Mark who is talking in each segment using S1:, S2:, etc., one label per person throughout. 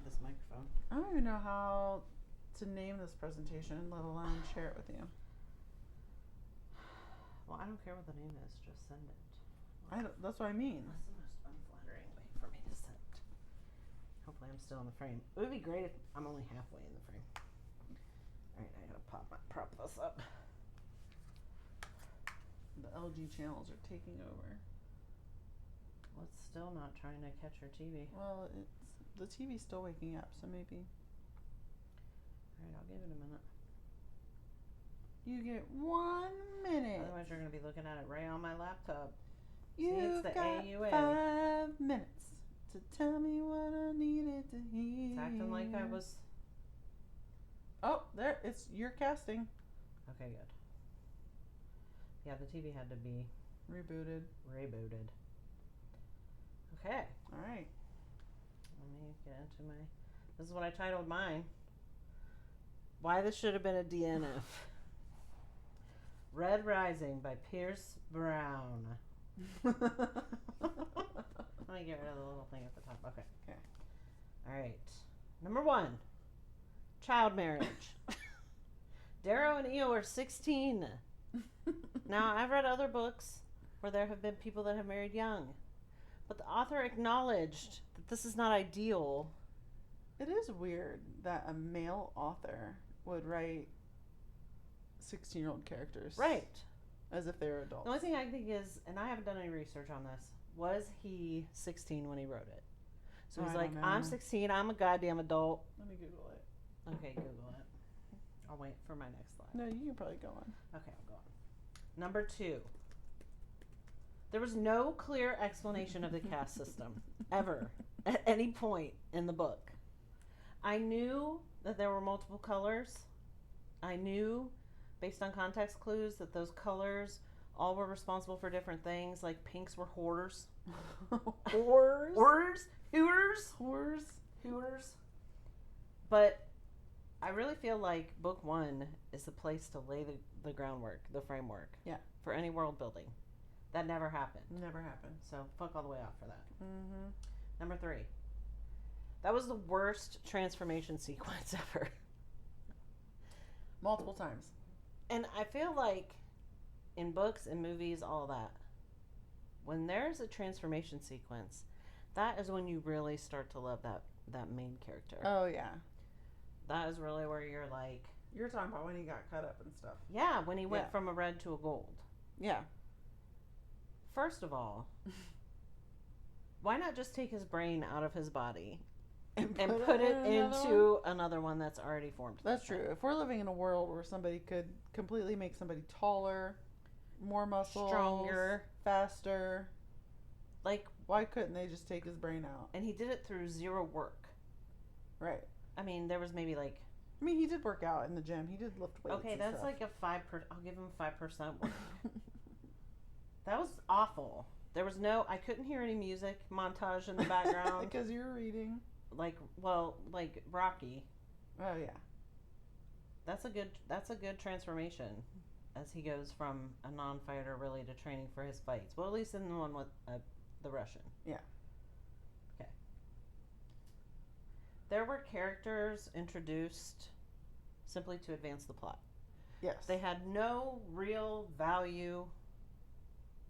S1: this microphone.
S2: I don't even know how to name this presentation, let alone share it with you.
S1: Well, I don't care what the name is. Just send it.
S2: That's what I mean.
S1: That's the most unflattering way for me to send. Hopefully I'm still in the frame. It would be great if I'm only halfway in the frame. Alright, I gotta prop this up.
S2: The LG channels are taking over.
S1: Well, it's still not trying to catch your TV.
S2: Well, the TV's still waking up, so maybe.
S1: Alright, I'll give it a minute.
S2: You get 1 minute.
S1: Otherwise, you're going to be looking at it right on my laptop.
S2: You've
S1: the
S2: got
S1: AUA.
S2: 5 minutes to tell me what I needed to hear.
S1: It's acting like I was...
S2: Oh, there, you're casting.
S1: Okay, good. Yeah, the TV had to be...
S2: Rebooted.
S1: Okay.
S2: Alright.
S1: Let me get into my... This is what I titled mine. Why this should have been a DNF. Red Rising by Pierce Brown. Let me get rid of the little thing at the top. Okay.
S2: Okay.
S1: All right. Number 1. Child marriage. Darrow and Io are 16. Now, I've read other books where there have been people that have married young. But the author acknowledged that this is not ideal.
S2: It is weird that a male author would write 16-year-old characters.
S1: Right.
S2: As if they were adults.
S1: The only thing I think is, and I haven't done any research on this, was he 16 when he wrote it? So he's like, I'm 16, I'm a goddamn adult.
S2: Let me Google it.
S1: Okay, Google it. I'll wait for my next slide.
S2: No, you can probably go on.
S1: Okay, I'll go on. Number 2. There was no clear explanation of the caste system, ever, at any point in the book. I knew that there were multiple colors. I knew, based on context clues, that those colors all were responsible for different things, like pinks were whores.
S2: Whores?
S1: Whores? Hooters?
S2: Whores?
S1: Hooters? But I really feel like book 1 is the place to lay the groundwork, the framework.
S2: Yeah.
S1: For any world building. That never happened.
S2: Never happened.
S1: So fuck all the way off for that.
S2: Mm-hmm.
S1: Number 3. That was the worst transformation sequence ever.
S2: Multiple times.
S1: And I feel like in books and movies, all that, when there's a transformation sequence, that is when you really start to love that main character.
S2: Oh, yeah.
S1: That is really where you're like...
S2: You're talking about when he got cut up and stuff.
S1: Yeah, when he went from a red to a gold.
S2: Yeah.
S1: First of all, why not just take his brain out of his body and put it into another one that's already formed?
S2: That's true. If we're living in a world where somebody could completely make somebody taller, more muscles,
S1: stronger,
S2: faster,
S1: like,
S2: why couldn't they just take his brain out?
S1: And he did it through zero work.
S2: Right.
S1: I mean, there was maybe like...
S2: I mean, he did work out in the gym. He did lift weights.
S1: Okay, that's
S2: stuff.
S1: like a 5%. I'll give him 5% work. That was awful. There was no... I couldn't hear any music montage in the background.
S2: Because you were reading.
S1: Like Rocky.
S2: Oh, yeah.
S1: That's a good transformation as he goes from a non-fighter really to training for his fights. Well, at least in the one with the Russian.
S2: Yeah.
S1: Okay. There were characters introduced simply to advance the plot.
S2: Yes.
S1: They had no real value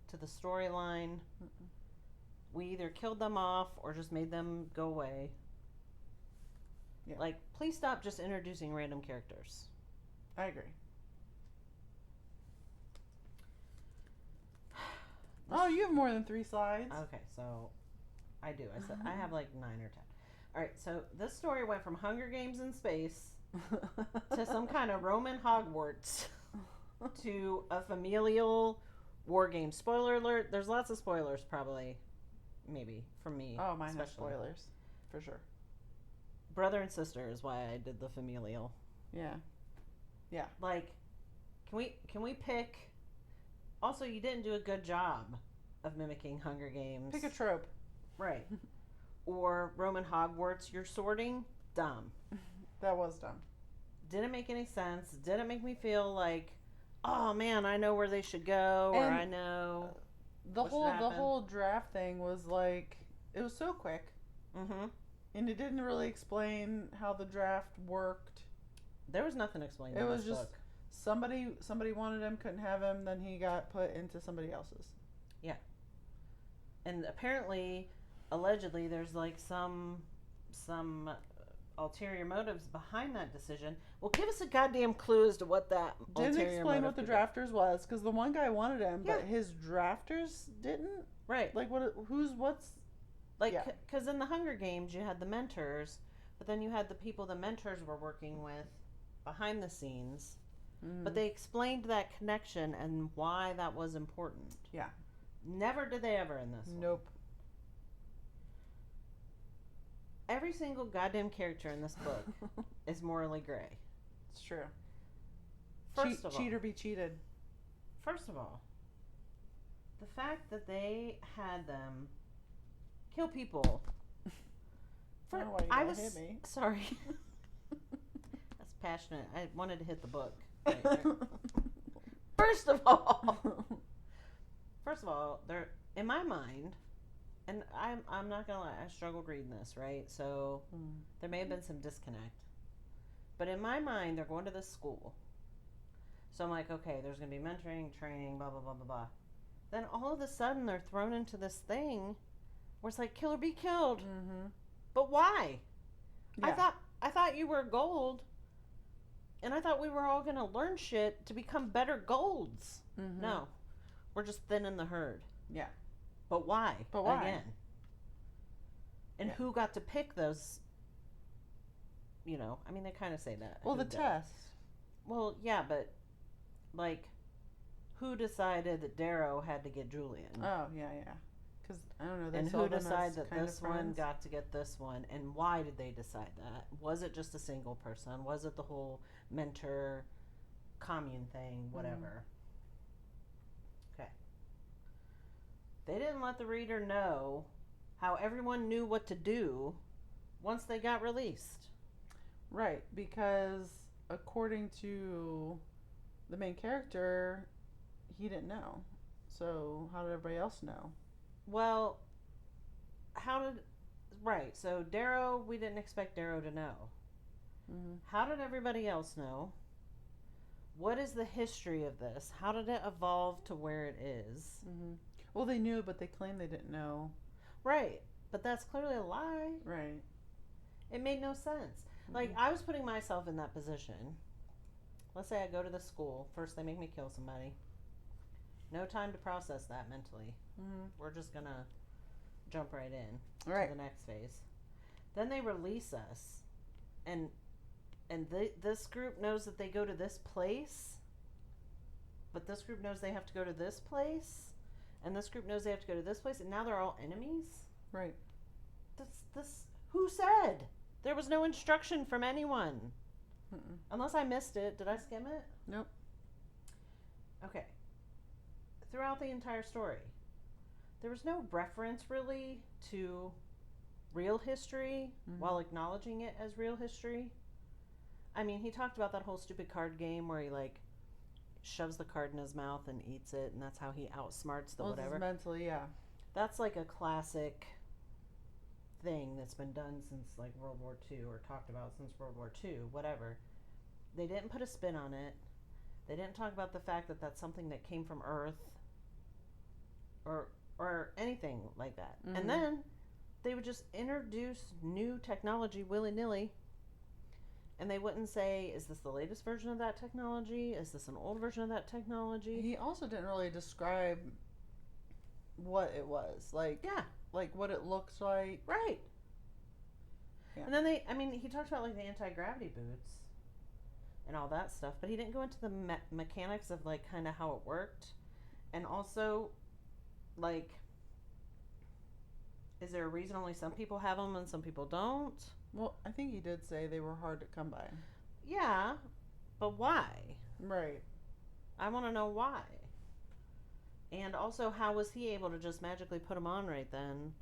S1: to the storyline. We either killed them off or just made them go away.
S2: Yeah.
S1: Like, please stop just introducing random characters.
S2: I agree. Oh, you have more than 3 slides.
S1: Okay, so I do. I said I have like 9 or 10. All right, so this story went from Hunger Games in space to some kind of Roman Hogwarts to a familial war game. Spoiler alert, there's lots of spoilers probably, maybe, from me.
S2: Oh, mine has
S1: especially.
S2: spoilers. For sure.
S1: Brother and sister is why I did the familial.
S2: Yeah. Yeah.
S1: Like, can we pick... Also, you didn't do a good job of mimicking Hunger Games.
S2: Pick a trope.
S1: Right. Or Roman Hogwarts, you're sorting? Dumb.
S2: That was dumb.
S1: Didn't make any sense. Didn't make me feel like, oh man, I know where they should go, or I know
S2: the whole draft thing was like, it was so quick.
S1: Mm-hmm.
S2: And it didn't really explain how the draft worked.
S1: There was nothing explained
S2: It
S1: in
S2: was
S1: this
S2: just
S1: book.
S2: somebody wanted him, couldn't have him, then he got put into somebody else's.
S1: And apparently, allegedly, there's like some ulterior motives behind that decision. Well, give us a goddamn clue as to what that
S2: Didn't
S1: ulterior
S2: explain
S1: motive
S2: what the
S1: could be.
S2: drafters was, because the one guy wanted him,
S1: Yeah.
S2: but his drafters didn't.
S1: Right.
S2: Like, what's?
S1: Like,
S2: Yeah.
S1: because in the Hunger Games, you had the mentors, but then you had the people the mentors were working with behind the scenes. But they explained that connection and why that was important.
S2: Yeah.
S1: Never did they ever in this one.
S2: Nope.
S1: Every single goddamn character in this book is morally gray.
S2: It's true.
S1: First of all,
S2: Cheater be cheated.
S1: First of all, the fact that they had them kill people.
S2: I don't know why you gotta hit me.
S1: Sorry. That's passionate. I wanted to hit the book. Right there. First of all, they're in my mind, and I'm not gonna lie, I struggled reading this, right? So there may have been some disconnect, but in my mind, they're going to this school. So I'm like, okay, there's gonna be mentoring, training, blah blah blah blah blah. Then all of a sudden, they're thrown into this thing where it's like, kill or be killed.
S2: Mm-hmm.
S1: But why?
S2: Yeah.
S1: I thought you were gold, and I thought we were all gonna learn shit to become better golds.
S2: Mm-hmm.
S1: No, we're just thinning the herd.
S2: Yeah.
S1: But why?
S2: But why?
S1: Again. And
S2: Yeah.
S1: who got to pick those? You know, I mean, they kind of say that.
S2: Well,
S1: Who
S2: the
S1: did?
S2: test.
S1: Well, yeah, but like, who decided that Darrow had to get Julian?
S2: Oh yeah, yeah. Because I don't know. They
S1: And
S2: saw
S1: who
S2: them as
S1: decided that
S2: kind of
S1: this one
S2: friends.
S1: got to get this one? And why did they decide that? Was it just a single person? Was it the whole mentor commune thing? Whatever. Okay. They didn't let the reader know how everyone knew what to do once they got released.
S2: Right, because according to the main character, he didn't know. So how did everybody else know?
S1: Well, right, so Darrow, we didn't expect Darrow to know.
S2: Mm-hmm.
S1: How did everybody else know? What is the history of this? How did it evolve to where it is?
S2: Mm-hmm. Well, they knew, but they claimed they didn't know.
S1: Right, but that's clearly a lie.
S2: Right.
S1: It made no sense. Like, I was putting myself in that position. Let's say I go to the school. First, they make me kill somebody. No time to process that mentally.
S2: Mm-hmm.
S1: We're just gonna jump right in
S2: Right.
S1: to the next phase. Then they release us, and this group knows that they go to this place, but this group knows they have to go to this place, and this group knows they have to go to this place, and now they're all enemies.
S2: Right.
S1: This who said? There was no instruction from anyone.
S2: Mm-mm.
S1: Unless I missed it. Did I skim it?
S2: Nope.
S1: Okay. Throughout the entire story, there was no reference really to real history while acknowledging it as real history. I mean, he talked about that whole stupid card game where he like shoves the card in his mouth and eats it, and that's how he outsmarts the
S2: Well, this is
S1: whatever.
S2: mentally, yeah.
S1: That's like a classic thing that's been done since like World War II, or talked about since World War II, whatever. They didn't put a spin on it. They didn't talk about the fact that that's something that came from Earth, or anything like that.
S2: Mhm.
S1: And then they would just introduce new technology willy-nilly, and they wouldn't say, is this the latest version of that technology? Is this an old version of that technology?
S2: He also didn't really describe what it was. Like,
S1: Yeah,
S2: like what it looks like.
S1: right.
S2: Yeah.
S1: And then he talked about like the anti-gravity boots and all that stuff, but he didn't go into the mechanics of like kind of how it worked. And also, like, is there a reason only some people have them and some people don't?
S2: Well, I think he did say they were hard to come by.
S1: Yeah, but why?
S2: Right.
S1: I want to know why. And also, how was he able to just magically put them on right then,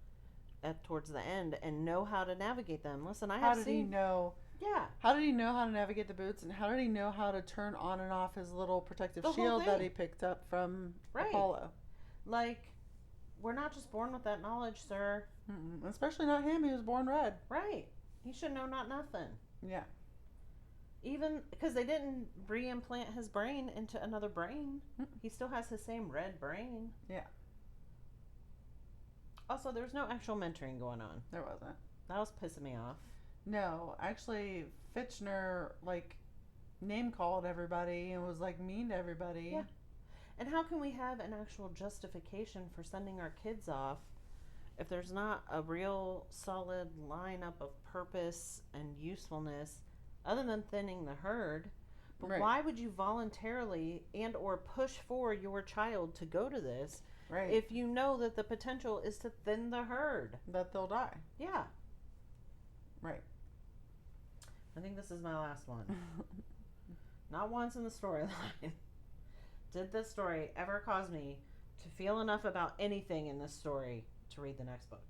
S1: towards the end, and know how to navigate them? Listen, I
S2: How
S1: have
S2: did he
S1: seen.
S2: know?
S1: Yeah,
S2: How did he know how to navigate the boots, and how did he know how to turn on and off his little protective
S1: The whole
S2: shield that
S1: thing.
S2: he picked up from
S1: Right.
S2: Apollo?
S1: like we're not just born with that knowledge, sir.
S2: Mm-mm. Especially not him. He was born red.
S1: Right. He should know not nothing.
S2: Yeah.
S1: Even because they didn't re-implant his brain into another brain.
S2: Mm.
S1: He still has his same red brain.
S2: Yeah.
S1: Also, there's no actual mentoring going on.
S2: There wasn't.
S1: That was pissing me off.
S2: No, actually, Fitchner name called everybody and was mean to everybody.
S1: Yeah. And how can we have an actual justification for sending our kids off if there's not a real solid lineup of purpose and usefulness other than thinning the herd? But
S2: Right.
S1: why would you voluntarily and or push for your child to go to this
S2: Right.
S1: if you know that the potential is to thin the herd?
S2: That they'll die.
S1: Yeah.
S2: Right.
S1: I think this is my last one. Not once in the storyline did this story ever cause me to feel enough about anything in this story to read the next book.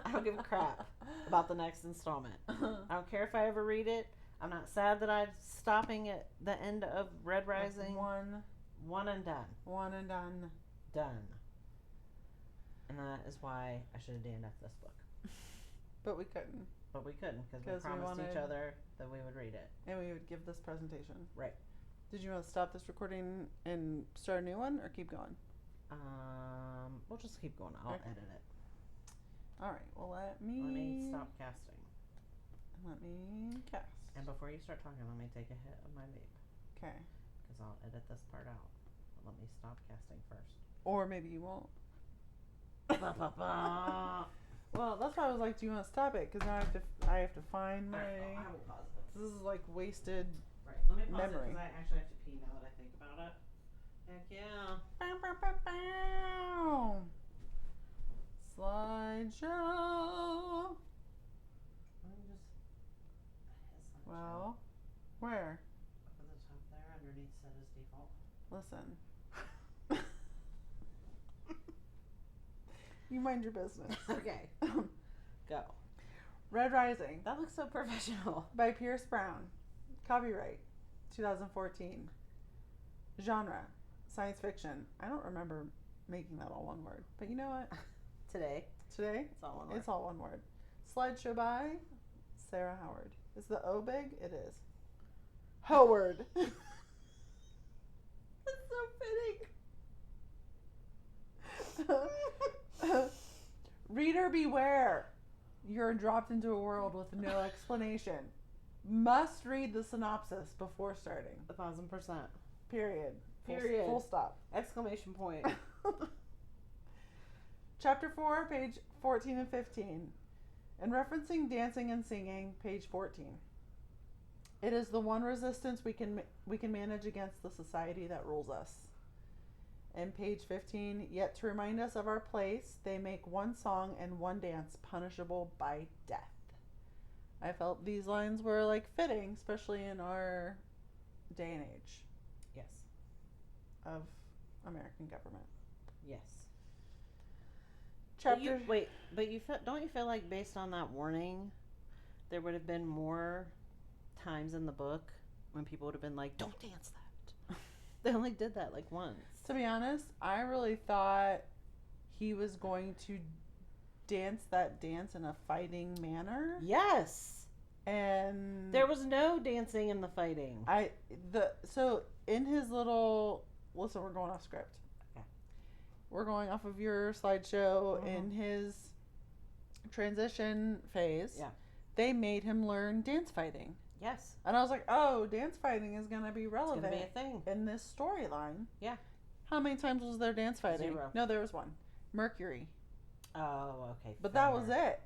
S1: I don't give a crap about the next installment. I don't care if I ever read it. I'm not sad that I'm stopping at the end of Red Rising. One and done.
S2: One and done.
S1: Done. And that is why I should have DNF'd this book.
S2: But we couldn't.
S1: But we couldn't because we
S2: 'Cause we
S1: promised each
S2: wanted-
S1: other that we would read it.
S2: And we would give this presentation.
S1: Right.
S2: Did you want to stop this recording and start a new one or keep going?
S1: We'll just keep going. I'll
S2: Okay.
S1: edit it.
S2: Alright, well let
S1: Let me
S2: me
S1: stop casting.
S2: cast.
S1: And before you start talking, let me take a hit of my vape
S2: Okay.
S1: because I'll edit this part out. But let me stop casting first.
S2: Or maybe you won't.
S1: Ba-ba-ba.
S2: Well, that's why I was like, do you want to stop it? Because now I have to find my.
S1: Alright, I will pause it.
S2: This is wasted.
S1: Right, let me pause
S2: Memory.
S1: it because I actually have to pee now that I think about it. Heck yeah.
S2: Bow, bow, bow, bow. Slideshow.
S1: Let me just hit slideshow.
S2: Well, where?
S1: Up at the top there, underneath set as default.
S2: Listen. You mind your business.
S1: Okay, go.
S2: Red Rising
S1: That looks so professional.
S2: by Pierce Brown. Copyright 2014. Genre science fiction. I don't remember making that all one word. But you know what?
S1: Today,
S2: Today,
S1: it's all one word.
S2: it's all one word. Slideshow by Sarah Howard. Is the O big? It is. Howard.
S1: That's so fitting.
S2: Reader beware. You're dropped into a world with no explanation. Must read the synopsis before starting.
S1: 1,000%.
S2: Period.
S1: Period.
S2: Full stop.
S1: Exclamation point.
S2: Chapter 4, page 14 and 15. In referencing dancing and singing, page 14. It is the one resistance we can manage against the society that rules us. And page 15, yet to remind us of our place, they make one song and one dance punishable by death. I felt these lines were fitting, especially in our day and age
S1: Yes.
S2: of American government.
S1: Yes.
S2: Chapter.
S1: But don't you feel like based on that warning, there would have been more times in the book when people would have been like, "Don't dance that." They only did that once.
S2: To be honest, I really thought he was going to dance that dance in a fighting manner,
S1: Yes.
S2: and
S1: There was no dancing in the fighting.
S2: so in his little listen, we're going off script.
S1: Okay.
S2: We're going off of your slideshow.
S1: Mhm.
S2: In his transition phase,
S1: Yeah.
S2: they made him learn dance fighting,
S1: Yes.
S2: and I was like, oh, dance fighting is gonna be
S1: It's
S2: relevant
S1: gonna be a thing.
S2: in this storyline.
S1: Yeah.
S2: How many times was there dance fighting?
S1: 0.
S2: No, there was one. Mercury.
S1: Oh, okay.
S2: But that was
S1: fair.
S2: it.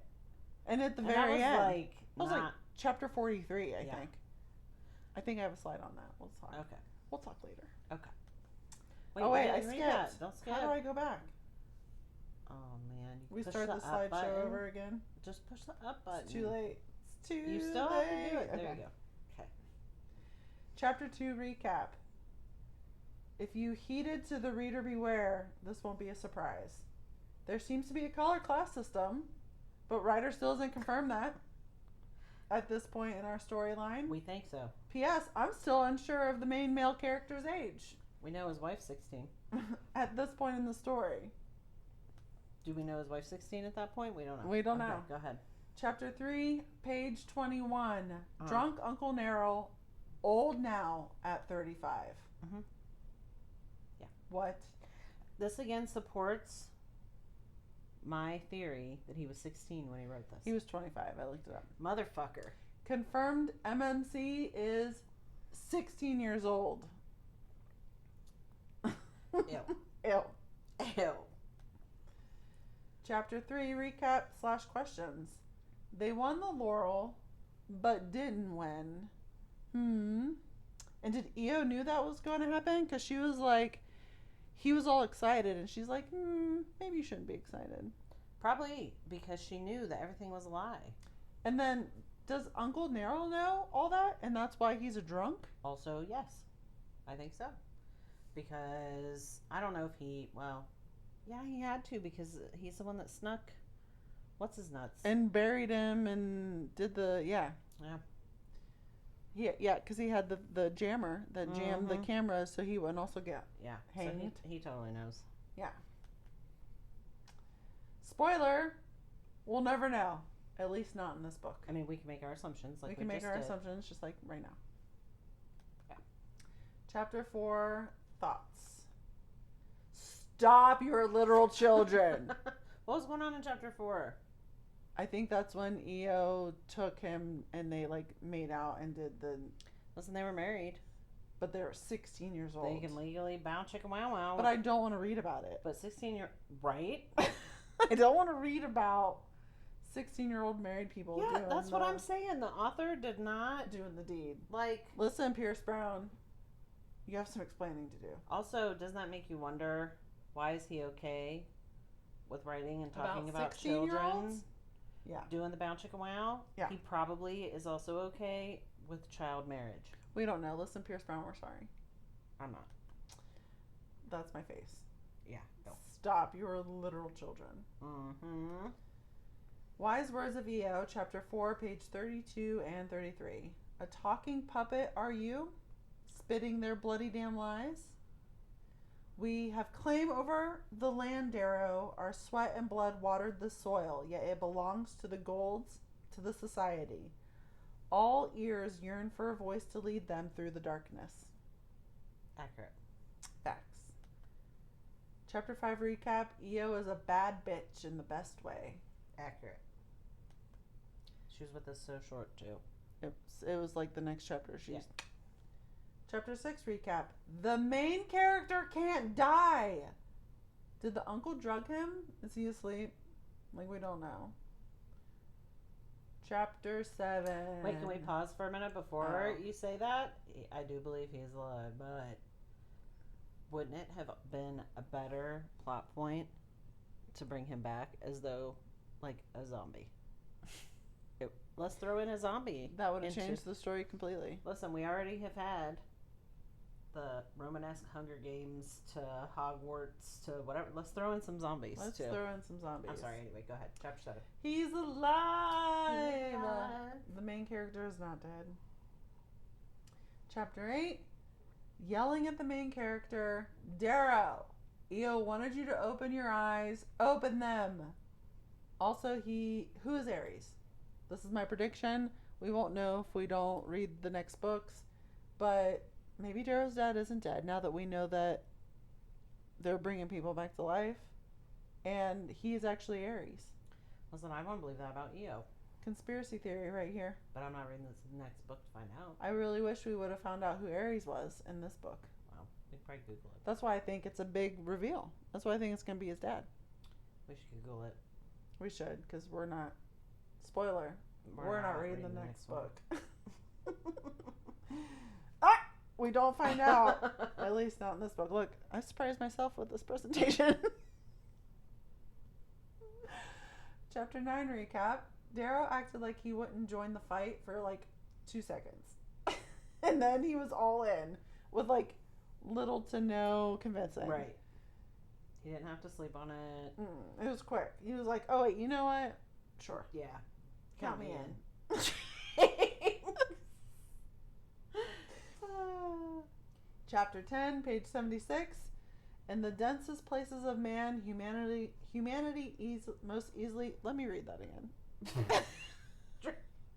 S2: And at the
S1: And
S2: very
S1: that was
S2: end, that was
S1: not
S2: chapter 43, I
S1: Yeah.
S2: think. I think I have a slide on that. We'll talk.
S1: okay.
S2: We'll talk later.
S1: Wait,
S2: oh wait,
S1: you
S2: I
S1: didn't read that.
S2: skipped.
S1: Don't skip.
S2: How do I go back?
S1: Oh man, you
S2: We
S1: push
S2: start the
S1: up
S2: slideshow
S1: button.
S2: over again.
S1: Just push the up button.
S2: It's too late. It's too
S1: You still have to do it. There
S2: Okay.
S1: you go. Okay.
S2: Chapter 2 recap. If you heeded to the reader beware, this won't be a surprise. There seems to be a color class system, but writer still hasn't confirmed that at this point in our storyline.
S1: We think so.
S2: P.S. I'm still unsure of the main male character's age
S1: We know his wife's 16.
S2: at this point in the story.
S1: Do we know his wife's 16 at that point? We don't know.
S2: We don't
S1: Okay,
S2: know.
S1: Go ahead.
S2: Chapter 3, page 21.
S1: Uh-huh.
S2: Drunk Uncle Nero, old now at 35.
S1: Mhm. Yeah.
S2: What?
S1: This again supports my theory that he was 16 when he wrote this.
S2: He was 25. I looked it up.
S1: Motherfucker.
S2: Confirmed MMC is 16 years old.
S1: Ew.
S2: Ew.
S1: Ew.
S2: Chapter 3, recap / questions. They won the laurel, but didn't win. And did Io knew that was going to happen? Because she was like, he was all excited, and she's like, maybe you shouldn't be excited.
S1: Probably because she knew that everything was a lie.
S2: And then, does Uncle Nero know all that? And that's why he's a drunk?
S1: Also, yes. I think so. Because I don't know if he, yeah, he had to because he's the one that snuck. What's his nuts?
S2: And buried him and did the, yeah. Yeah, because he had the jammer that jammed the camera so he wouldn't also get hanged.
S1: So he totally knows.
S2: Yeah. Spoiler, we'll never know. At least not in this book.
S1: I mean, we can make our assumptions. Like
S2: we can make our assumptions just like right now. Yeah. Chapter 4, thoughts. Stop your literal children.
S1: What was going on in chapter 4?
S2: I think that's when Io took him and they like made out and did the.
S1: Listen, they were married.
S2: But they were 16 years old.
S1: They can legally bow chicken wow wow.
S2: But I don't want to read about it.
S1: But right?
S2: I don't want to read about 16-year-old married people.
S1: Yeah, that's what I'm saying. The author did not
S2: doing the deed.
S1: Like,
S2: listen, Pierce Brown, you have some explaining to do.
S1: Also, doesn't that make you wonder why is he okay with writing and talking about children?
S2: Yeah.
S1: Doing the bow chicken wow?
S2: Yeah.
S1: He probably is also okay with child marriage.
S2: We don't know. Listen, Pierce Brown, we're sorry.
S1: I'm not.
S2: That's my face.
S1: Yeah. No.
S2: Stop. You are literal children.
S1: Mm-hmm.
S2: Wise Words of Io, Chapter 4, page 32 and 33. A talking puppet are you, spitting their bloody damn lies? We have claim over the land, Darrow. Our sweat and blood watered the soil, yet it belongs to the Golds, to the society. All ears yearn for a voice to lead them through the darkness.
S1: Accurate.
S2: Facts. Chapter 5 recap. Io is a bad bitch in the best way.
S1: Accurate. She was with us so short, too.
S2: It was like the next chapter. Chapter 6 recap. The main character can't die. Did the uncle drug him? Is he asleep? Like, we don't know. Chapter 7.
S1: Wait, can we pause for a minute before you say that? I do believe he's alive, but wouldn't it have been a better plot point to bring him back as though, like, a zombie? Let's throw in a zombie.
S2: That would have changed the story completely.
S1: Listen, we already have had the Romanesque Hunger Games to Hogwarts to whatever. Let's throw in some zombies,
S2: Let's
S1: too.
S2: throw in some zombies.
S1: I'm sorry, anyway, go ahead. Chapter 7.
S2: He's alive!
S1: He's alive.
S2: The main character is not dead. Chapter 8. Yelling at the main character. Darrow, Io wanted you to open your eyes. Open them. Also, who is Ares? This is my prediction. We won't know if we don't read the next books. But maybe Darrow's dad isn't dead now that we know that they're bringing people back to life. And he is actually Ares.
S1: Listen, I won't believe that about Io.
S2: Conspiracy theory right here.
S1: But I'm not reading this next book to find out.
S2: I really wish we would have found out who Ares was in this book.
S1: Wow. We could probably Google it.
S2: That's why I think it's a big reveal. That's why I think it's going to be his dad.
S1: We should Google it.
S2: We should, because we're not. Spoiler. We're not reading the next book. We don't find out. At least not in this book. Look, I surprised myself with this presentation. Chapter 9 recap. Darrow acted like he wouldn't join the fight for like 2 seconds. And then he was all in with like little to no convincing.
S1: Right. He didn't have to sleep on it.
S2: It was quick. He was like, oh wait, you know what? Sure.
S1: Yeah.
S2: Count me in. Chapter 10, page 76. In the densest places of man, humanity most easily. Let me read that again.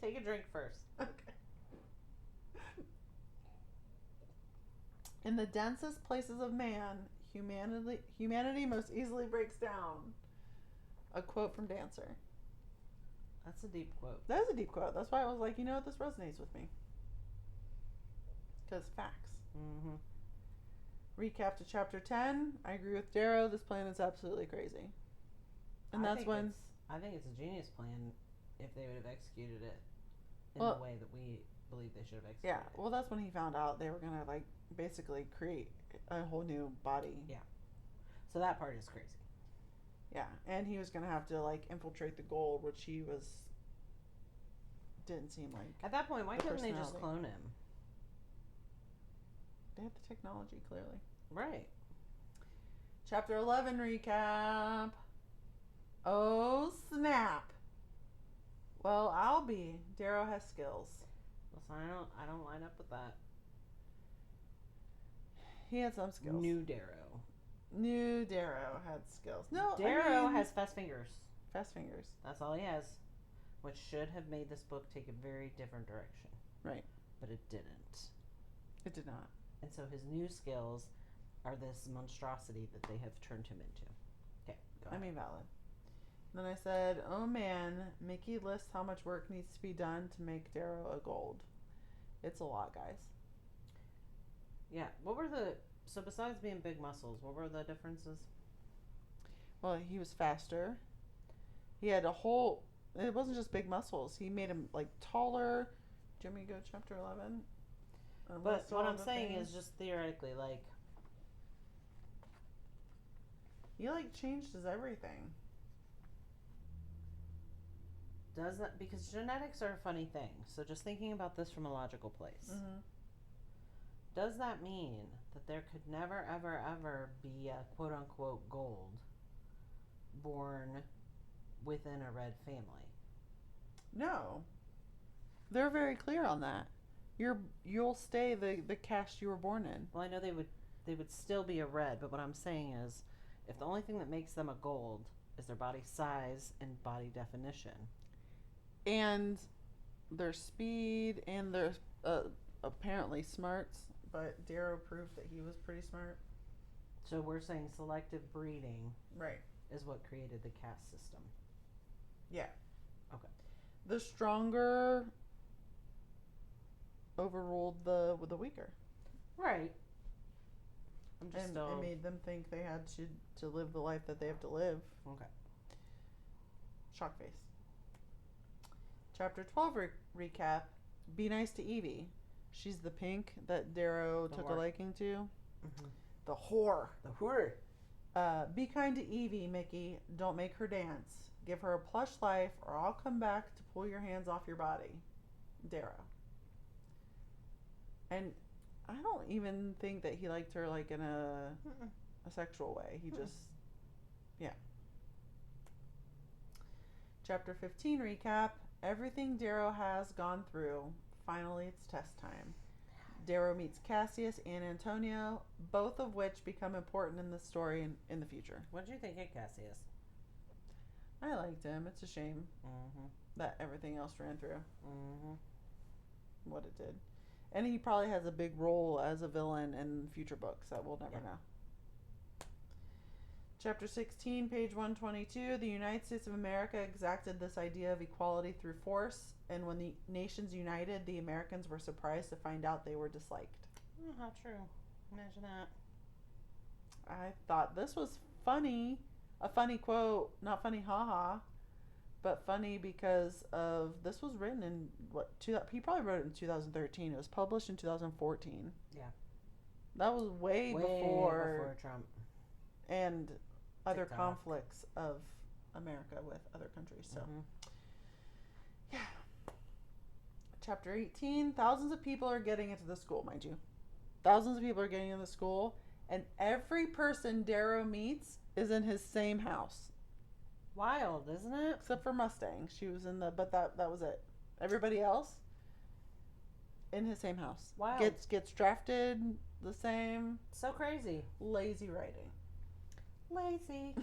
S1: Take a drink first.
S2: Okay. In the densest places of man, humanity most easily breaks down. A quote from Dancer.
S1: That's a deep quote.
S2: That is a deep quote. That's why I was like, you know what, this resonates with me. Because facts.
S1: Mm-hmm.
S2: Recap to chapter 10. I agree with Darrow. This plan is absolutely crazy. And that's when.
S1: I think it's a genius plan if they would have executed it in
S2: Well,
S1: the way that we believe they should have executed
S2: Yeah,
S1: it.
S2: well, that's when he found out they were going to, like, basically create a whole new body.
S1: Yeah. So that part is crazy.
S2: Yeah, and he was going to have to, like, infiltrate the gold, which he didn't seem like.
S1: At that point, why
S2: The
S1: couldn't they just
S2: personality.
S1: clone him?
S2: They had the technology, clearly.
S1: Right.
S2: Chapter 11 recap. Oh, snap. Well, I'll be. Darrow has skills.
S1: Listen, I don't line up with that.
S2: He had some skills.
S1: New Darrow.
S2: New Darrow had skills. No,
S1: Darrow has fast fingers.
S2: fast fingers.
S1: That's all he has. Which should have made this book take a very different direction.
S2: Right.
S1: But it didn't.
S2: It did not.
S1: And so his new skills are this monstrosity that they have turned him into. Okay, go ahead.
S2: I mean, valid. Then I said, oh man, Mickey lists how much work needs to be done to make Darrow a gold. It's a lot, guys.
S1: Yeah. So besides being big muscles, what were the differences?
S2: Well, he was faster. He had it wasn't just big muscles. He made him, like, taller. Do you want me to go to chapter 11?
S1: But what I'm saying is just theoretically, like,
S2: he, like, changed his everything.
S1: does that, because genetics are a funny thing. So just thinking about this from a logical place.
S2: Mm-hmm.
S1: Does that mean that there could never, ever, ever be a quote unquote gold born within a red family?
S2: No. They're very clear on that. You'll stay the caste you were born in.
S1: Well, I know they would still be a red, but what I'm saying is, if the only thing that makes them a gold is their body size and body definition,
S2: And their speed and their apparently smarts, but Darrow proved that he was pretty smart.
S1: so we're saying selective breeding
S2: Right.
S1: is what created the caste system.
S2: Yeah.
S1: Okay.
S2: The stronger overruled the weaker.
S1: Right. I'm just
S2: And
S1: still
S2: it made them think they had to live the life that they have to live.
S1: okay.
S2: Shock face. Chapter 12 recap. Be nice to Evie. She's the pink that Darrow
S1: The
S2: took
S1: whore.
S2: a liking to.
S1: Mm-hmm.
S2: The whore.
S1: The whore.
S2: Be kind to Evie, Mickey. Don't make her dance. Give her a plush life, or I'll come back to pull your hands off your body. Darrow. And I don't even think that he liked her like in a sexual way. He just, yeah. Chapter 15 recap. Everything Darrow has gone through. Finally, it's test time. Darrow meets Cassius and Antonio, both of which become important in the story in the future.
S1: What did you think of Cassius?
S2: I liked him. It's a shame
S1: Mm-hmm.
S2: that everything else ran through
S1: Mm-hmm.
S2: what it did. And he probably has a big role as a villain in future books that we'll never know. Chapter 16, page 122. The United States of America exacted this idea of equality through force, and when the nations united, the Americans were surprised to find out they were disliked.
S1: Oh, how true. Imagine that.
S2: I thought this was funny. A funny quote. Not funny, haha. But funny because of this was written in he probably wrote it in 2013. It was published in 2014.
S1: Yeah.
S2: That was way before
S1: Trump.
S2: and other
S1: TikTok.
S2: conflicts of America with other countries. So,
S1: Mhm.
S2: yeah. Chapter 18. Thousands of people are getting into the school, mind you. Thousands of people are getting into the school, and every person Darrow meets is in his same house.
S1: Wild, isn't it?
S2: Except for Mustang. She was in but that was it. Everybody else in his same house.
S1: Wow.
S2: Gets drafted the same.
S1: So crazy.
S2: Lazy writing.
S1: Lazy.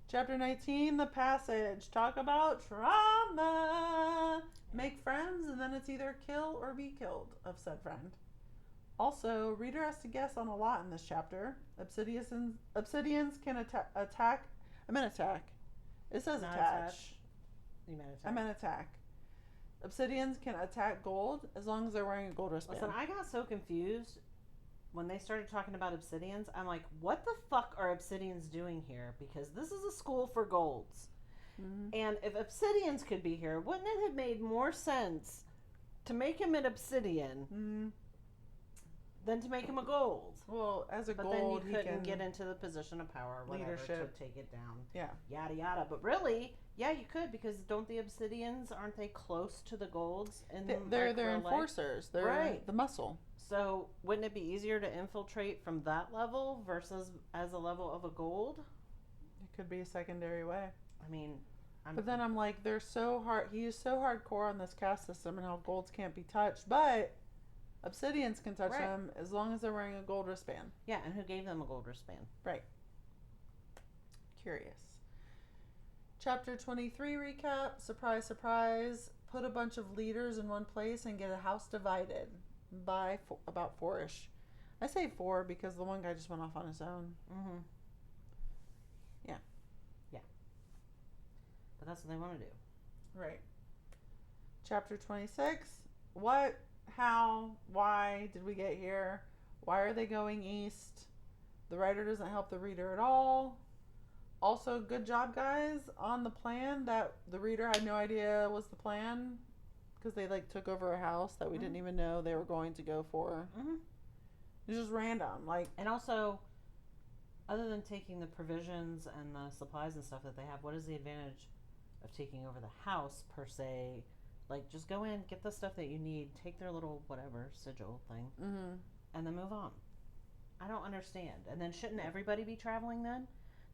S2: Chapter 19, The Passage. Talk about trauma. Make friends, and then it's either kill or be killed of said friend. Also, reader has to guess on a lot in this chapter. Obsidians can attack. I meant attack. It says
S1: Not
S2: attach.
S1: attach. You meant
S2: I meant attack. Obsidians can attack gold as long as they're wearing a gold wristband.
S1: Listen, I got so confused when they started talking about obsidians. I'm like, what the fuck are obsidians doing here? Because this is a school for golds.
S2: Mhm.
S1: And if obsidians could be here, wouldn't it have made more sense to make him an obsidian
S2: Mhm.
S1: than to make him a gold?
S2: Well, as a
S1: But
S2: gold,
S1: then you
S2: he
S1: couldn't
S2: can
S1: get into the position of power or whatever
S2: leadership.
S1: to take it down.
S2: Yeah.
S1: Yada yada. But really, yeah, you could, because don't the obsidians, aren't they close to the golds? In
S2: They're
S1: like, real life?
S2: enforcers. They're
S1: Right.
S2: the muscle.
S1: So wouldn't it be easier to infiltrate from that level versus as a level of a gold?
S2: It could be a secondary way.
S1: I mean,
S2: But then I'm like, they're so hard. He is so hardcore on this caste system and how golds can't be touched, but obsidians can touch
S1: Right.
S2: them as long as they're wearing a gold wristband.
S1: yeah, and who gave them a gold wristband?
S2: Curious. Chapter 23 recap. Surprise, surprise. Put a bunch of leaders in one place and get a house divided by about 4-ish. I say 4 because the one guy just went off on his own.
S1: Mm-hmm.
S2: Yeah.
S1: Yeah. But that's what they want to do.
S2: Right. Chapter 26. What, how, why did we get here? Why are they going east? The writer doesn't help the reader at all. Also, good job, guys, on the plan that the reader had no idea was the plan, because they like took over a house that we didn't even know they were going to go for.
S1: Mm-hmm.
S2: It's just random. Like,
S1: And also, other than taking the provisions and the supplies and stuff that they have, what is the advantage of taking over the house per se? Like, just go in, get the stuff that you need, take their little whatever sigil thing,
S2: mm-hmm.
S1: and then move on. I don't understand. And then shouldn't everybody be traveling then?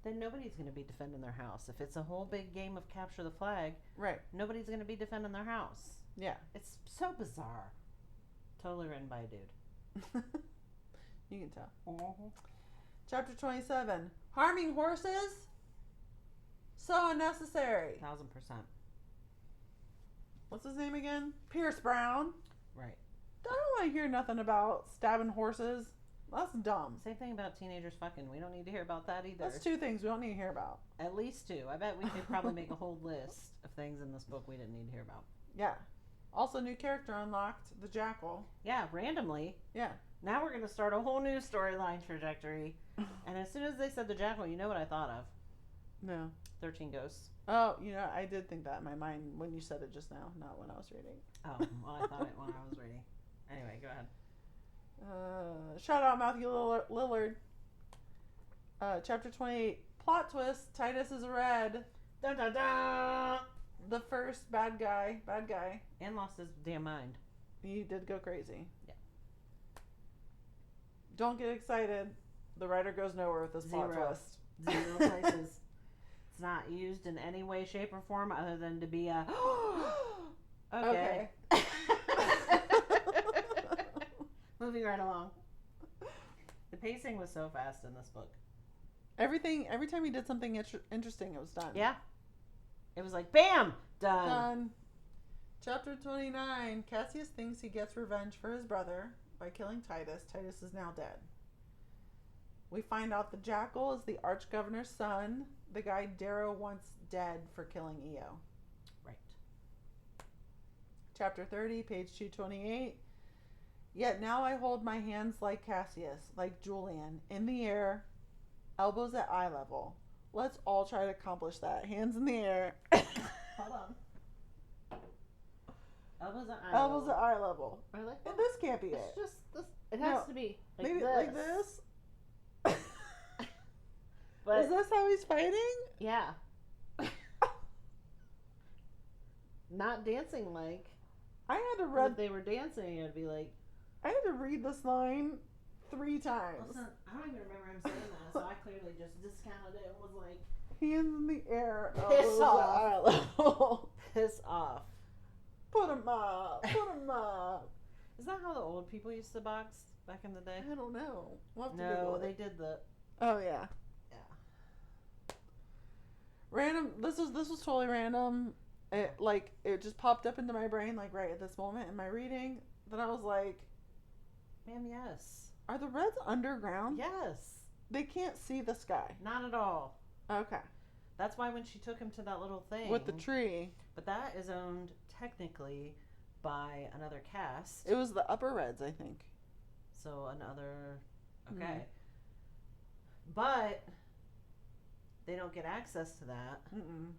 S1: Then nobody's going to be defending their house. If it's a whole big game of capture the flag,
S2: Right.
S1: nobody's going to be defending their house.
S2: Yeah.
S1: It's so bizarre. Totally written by a dude.
S2: You can tell.
S1: Mm-hmm.
S2: Chapter 27. Harming horses? So unnecessary.
S1: 1000%.
S2: What's his name again? Pierce Brown.
S1: Right.
S2: I don't want to hear nothing about stabbing horses. That's dumb.
S1: Same thing about teenagers fucking. We don't need to hear about that either.
S2: That's 2 things we don't need to hear about.
S1: At least 2. I bet we could probably make a whole list of things in this book we didn't need to hear about.
S2: Yeah. Also, new character unlocked, the Jackal.
S1: Yeah, randomly.
S2: Yeah.
S1: Now we're going to start a whole new storyline trajectory. And as soon as they said the Jackal, you know what I thought of?
S2: No.
S1: 13 Ghosts.
S2: Oh, you know, I did think that in my mind when you said it just now, not when I was reading.
S1: Oh, well, I thought it when I was reading. Anyway, go ahead.
S2: Shout out Matthew Lillard. Chapter 28. Plot twist. Titus is red.
S1: Dun, dun, dun!
S2: The first bad guy.
S1: And lost his damn mind.
S2: He did go crazy.
S1: Yeah.
S2: Don't get excited. The writer goes nowhere with this plot
S1: 0.
S2: twist.
S1: 0 places. It's not used in any way, shape, or form other than to be a. Okay. Moving right along. The pacing was so fast in this book.
S2: Every time he did something interesting, it was done.
S1: Yeah. It was like, bam! Done.
S2: Done. Chapter 29. Cassius thinks he gets revenge for his brother by killing Titus. Titus is now dead. We find out the Jackal is the Archgovernor's son, the guy Darrow wants dead for killing Io.
S1: Right.
S2: Chapter 30, page 228. Yet now I hold my hands like Cassius, like Julian, in the air, elbows at eye level. Let's all try to accomplish that. Hands in the air.
S1: Hold on. Elbows at eye
S2: Elbows
S1: level.
S2: at eye level.
S1: Really?
S2: And this can't be
S1: It's
S2: it.
S1: just this. It has
S2: No.
S1: to be like
S2: Maybe
S1: this.
S2: like this.
S1: But
S2: Is this how he's fighting?
S1: yeah. Not dancing like.
S2: I had to
S1: If
S2: read.
S1: they were dancing, it'd be like.
S2: I had to read this line 3 times.
S1: Listen, I don't even remember him saying that, so I clearly just discounted it and was like,
S2: Hands in the air.
S1: Piss
S2: elbows at
S1: off.
S2: eye level.
S1: piss off.
S2: Put him up. Put him up.
S1: Is that how the old people used to box back in the day?
S2: I don't know. We'll have to
S1: No,
S2: Google
S1: they
S2: it.
S1: did the.
S2: Oh yeah.
S1: Yeah.
S2: Random. This was totally random. It just popped up into my brain like right at this moment in my reading. Then I was like,
S1: Ma'am, yes.
S2: are the Reds underground?
S1: Yes.
S2: They can't see the sky.
S1: Not at all.
S2: Okay.
S1: That's why when she took him to that little thing.
S2: With the tree.
S1: But that is owned technically by another caste.
S2: It was the Upper Reds, I think.
S1: So another. Okay.
S2: Mhm.
S1: But they don't get access to that.
S2: Mm-mm.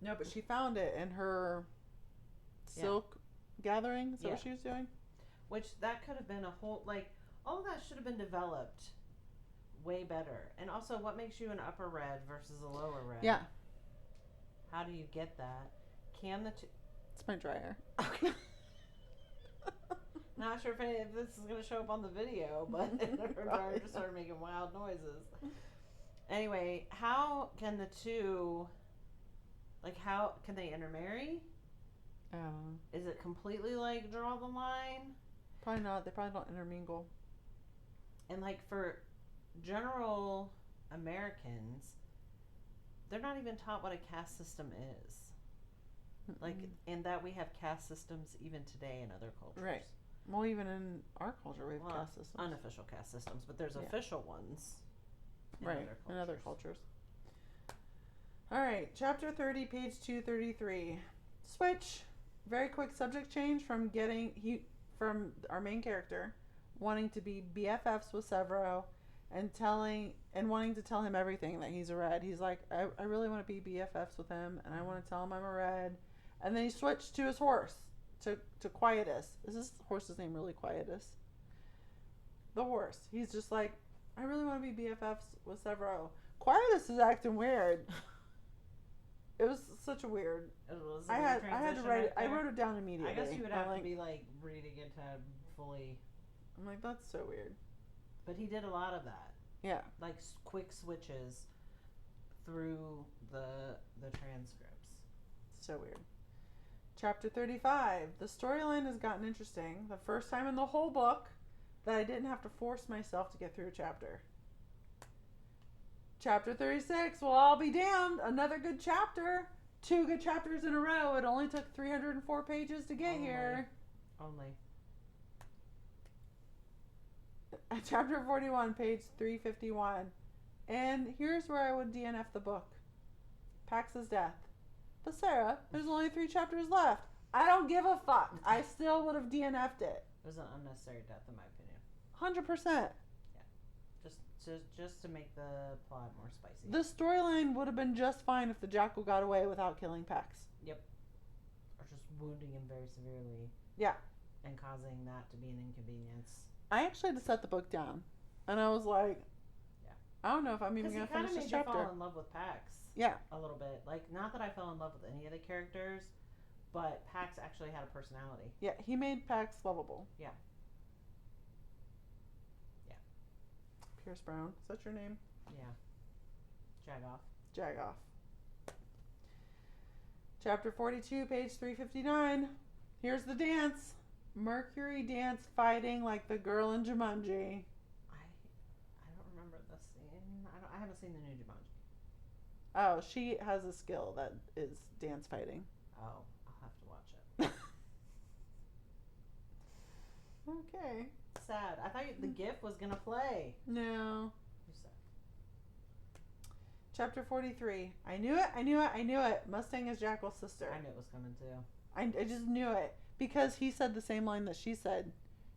S2: No, but she found it in her silk gathering. Is that what she was doing?
S1: Which that could have been a whole, like, all of that should have been developed way better. And also, what makes you an upper red versus a lower red?
S2: Yeah.
S1: How do you get that? Can the two.
S2: It's my dryer.
S1: Okay. Not sure if this is going to show up on the video, but her dryer just started making wild noises. Anyway, how can the two, like, how can they intermarry? Is it completely like draw the line?
S2: Probably not. They probably don't intermingle.
S1: And like for general Americans, they're not even taught what a caste system is. Like, and that we have caste systems even today in other cultures.
S2: Right. Well, even in our culture, we have
S1: Well,
S2: caste systems.
S1: Unofficial caste systems, but there's official ones.
S2: Right, in other cultures. All right, chapter 30, page 233. Switch. Very quick subject change from our main character wanting to be BFFs with Severo and wanting to tell him everything that he's a red. He's like, I really want to be BFFs with him, and I want to tell him I'm a red. And then he switched to his horse, to Quietus. Is this horse's name really Quietus? The horse. He's just like, I really want to be BFFs with Severo. Quietus is acting weird. It was such a weird.
S1: It was
S2: I had to write it. I wrote it down immediately.
S1: I guess you would have to be like reading it to fully.
S2: I'm like, that's so weird.
S1: But he did a lot of that.
S2: Yeah.
S1: Like quick switches through the transcripts.
S2: So weird. Chapter 35. The storyline has gotten interesting. The first time in the whole book that I didn't have to force myself to get through a chapter. Chapter 36. Well, I'll be damned. Another good chapter. 2 good chapters in a row. It only took 304 pages to get here.
S1: Only.
S2: Chapter 41, page 351. And here's where I would DNF the book. Pax's death. But Sarah, there's only 3 chapters left. I don't give a fuck. I still would have DNF'd it.
S1: It was an unnecessary death, in my opinion.
S2: 100%.
S1: Just to make the plot more spicy.
S2: The storyline would have been just fine if the jackal got away without killing Pax.
S1: Yep. Or just wounding him very severely.
S2: Yeah.
S1: And causing that to be an inconvenience.
S2: I actually had to set the book down. And I was like, I don't know if I'm even going to finish this chapter.
S1: Because he kind of made me fall in love with Pax.
S2: Yeah.
S1: A little bit. Like, not that I fell in love with any of the characters, but Pax actually had a personality.
S2: Yeah, he made Pax lovable.
S1: Yeah.
S2: Pierce Brown. Is that your name?
S1: Yeah. Jagoff.
S2: Jagoff. Chapter 42, page 359. Here's the dance. Mercury dance fighting like the girl in Jumanji.
S1: I don't remember the scene. I haven't seen the new Jumanji.
S2: Oh, she has a skill that is dance fighting.
S1: Oh, I'll have to watch it.
S2: Okay.
S1: Sad. I thought the GIF was gonna play.
S2: No.
S1: You said.
S2: Chapter 43. I knew it. Mustang is Jackal's sister.
S1: I knew it was coming too.
S2: I just knew it. Because he said the same line that she said.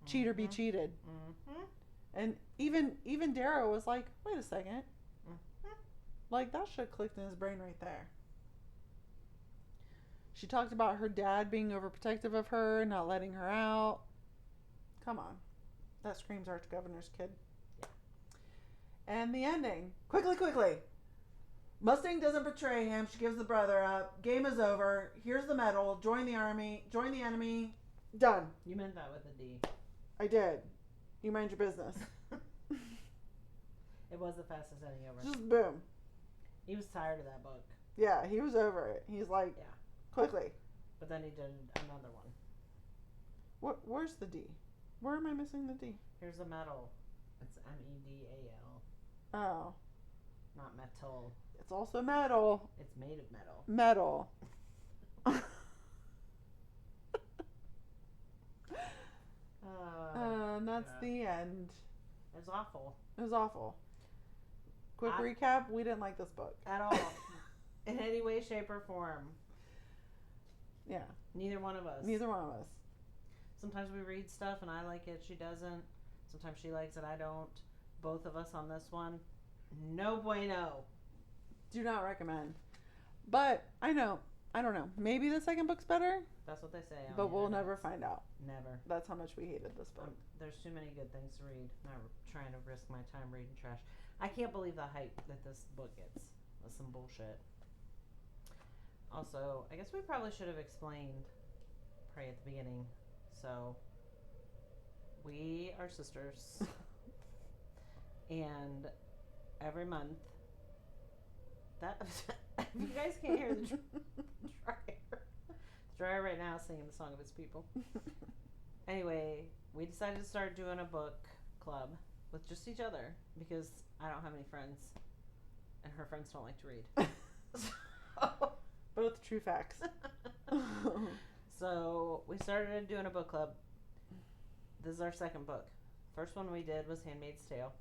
S2: Cheat or be cheated.
S1: Mm-hmm.
S2: And even Darrow was like, wait a second.
S1: Mm-hmm.
S2: Like, that should have clicked in his brain right there. She talked about her dad being overprotective of her, not letting her out. Come on. That screams Arch Governor's kid.
S1: Yeah.
S2: And the ending. Quickly. Mustang doesn't betray him. She gives the brother up. Game is over. Here's the medal. Join the army. Join the enemy. Done.
S1: You meant that with a D.
S2: I did. You mind your business.
S1: It was the fastest ending ever.
S2: Just boom.
S1: He was tired of that book.
S2: Yeah, he was over it. He's like,
S1: yeah.
S2: Quickly.
S1: But then he did another one.
S2: Where's the D? Where am I missing the D?
S1: Here's the medal. It's MEDAL.
S2: Oh.
S1: Not metal.
S2: It's also metal.
S1: It's made of metal.
S2: Metal. And that's
S1: yeah.
S2: the end.
S1: It was awful.
S2: It was awful. Quick
S1: I-
S2: recap, we didn't like this book.
S1: At all. In any way, shape, or form.
S2: Yeah.
S1: Neither one of us.
S2: Neither one of us.
S1: Sometimes we read stuff and I like it, she doesn't. Sometimes she likes it, I don't. Both of us on this one. No bueno.
S2: Do not recommend. But I don't know. Maybe the second book's better,
S1: That's what they say. On
S2: but
S1: the
S2: we'll
S1: internet.
S2: never find out.
S1: Never.
S2: That's how much we hated this book.
S1: There's too many good things to read. Not trying to risk my time reading trash. I can't believe the hype that this book gets. That's some bullshit. Also, I guess we probably should have explained Pray at the beginning. So, we are sisters. And every month, that you guys can't hear the dryer. The dryer right now is singing the song of its people. Anyway, we decided to start doing a book club with just each other because I don't have any friends, and her friends don't like to read.
S2: Both true facts.
S1: So we started doing a book club. This is our second book. First one we did was Handmaid's Tale.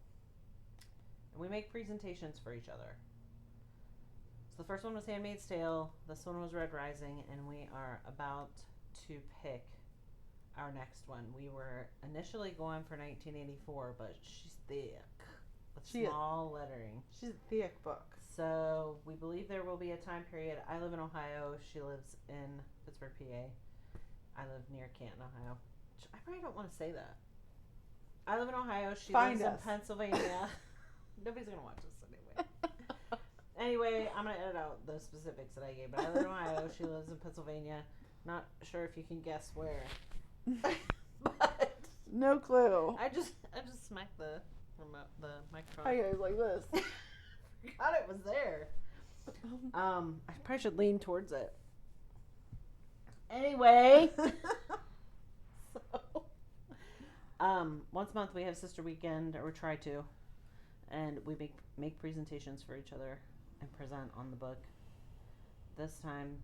S1: And we make presentations for each other. So the first one was Handmaid's Tale. This one was Red Rising. And we are about to pick our next one. We were initially going for 1984, but she's thick. With
S2: She is.
S1: small lettering.
S2: She's a thick book.
S1: So we believe there will be a time period. I live in Ohio. She lives in Pittsburgh, PA. I live near Canton, Ohio. I probably don't want to say that. I live in Ohio. She
S2: Find
S1: lives
S2: us.
S1: in Pennsylvania. Nobody's going to watch this anyway. Anyway, I'm going to edit out the specifics that I gave. But I live in Ohio. She lives in Pennsylvania. Not sure if you can guess where. But
S2: No clue.
S1: I just smacked the remote, the microphone.
S2: Hi guys, like this.
S1: Forgot it was there. I probably should lean towards it. Anyway, so, once a month we have Sister Weekend, or we try to, and we make presentations for each other and present on the book. This time,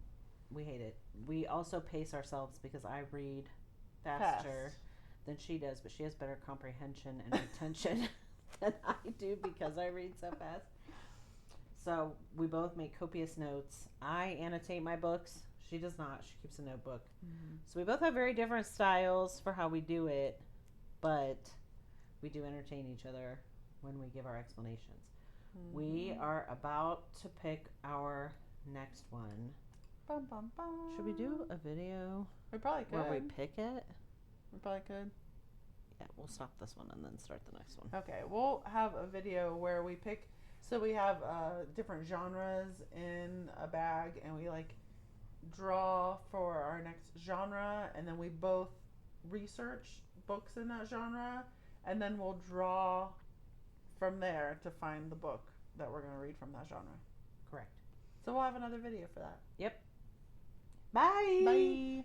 S1: we hate it. We also pace ourselves because I read faster than she does, but she has better comprehension and retention than I do because I read so fast. So we both make copious notes. I annotate my books. She does not. She keeps a notebook.
S2: Mm-hmm.
S1: So we both have very different styles for how we do it, but we do entertain each other when we give our explanations.
S2: Mm-hmm.
S1: We are about to pick our next one.
S2: Bum, bum, bum.
S1: Should we do a video
S2: We probably could.
S1: where we pick it?
S2: We probably could.
S1: Yeah, we'll stop this one and then start the next one.
S2: Okay, we'll have a video where we pick. So we have different genres in a bag, and we like draw for our next genre, and then we both research books in that genre, and then we'll draw from there to find the book that we're going to read from that genre.
S1: Correct.
S2: So we'll have another video for that.
S1: Yep. Bye.
S2: Bye.